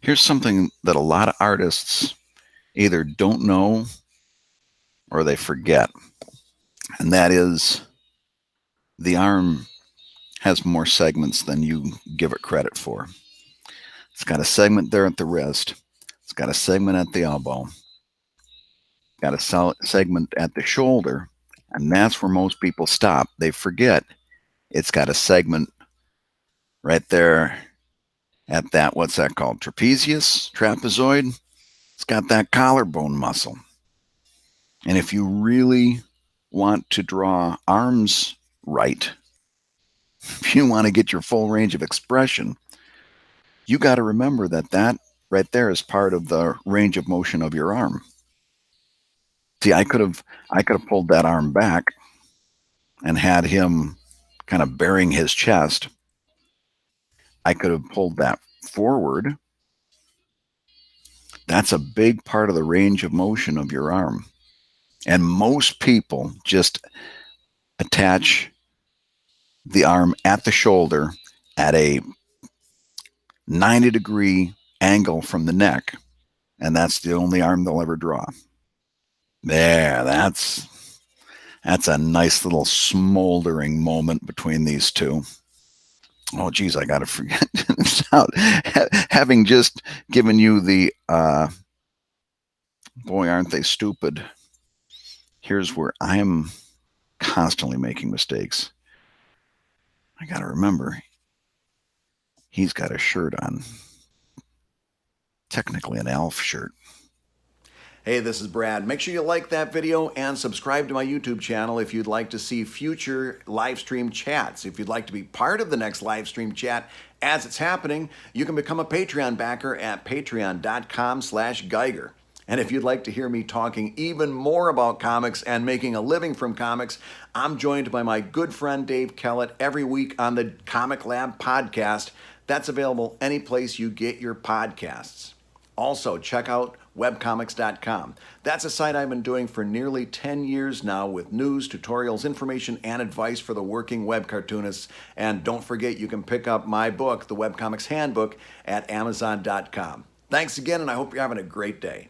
Here's something that a lot of artists either don't know or they forget, and that is the arm has more segments than you give it credit for. It's got a segment there at the wrist, it's got a segment at the elbow, got a segment at the shoulder, and that's where most people stop. They forget it's got a segment right there at that, what's that called? Trapezoid. It's got that collarbone muscle. And if you really want to draw arms right, if you want to get your full range of expression, you got to remember that that right there is part of the range of motion of your arm. See, I could have pulled that arm back and had him kind of bearing his chest. I could have pulled that forward. That's a big part of the range of motion of your arm. And most people just attach the arm at the shoulder at a 90-degree angle from the neck, and that's the only arm they'll ever draw. There, that's a nice little smoldering moment between these two. Oh, geez, I got to forget. Having just given you the, boy, aren't they stupid. Here's where I'm constantly making mistakes. I got to remember, he's got a shirt on. Technically an elf shirt. Hey, this is Brad. Make sure you like that video and subscribe to my YouTube channel if you'd like to see future live stream chats. If you'd like to be part of the next live stream chat as it's happening, you can become a Patreon backer at patreon.com/Guigar. And if you'd like to hear me talking even more about comics and making a living from comics, I'm joined by my good friend Dave Kellett every week on the Comic Lab podcast. That's available any place you get your podcasts. Also, check out webcomics.com. That's a site I've been doing for nearly 10 years now with news, tutorials, information, and advice for the working web cartoonists. And don't forget, you can pick up my book, The Webcomics Handbook, at amazon.com. Thanks again, and I hope you're having a great day.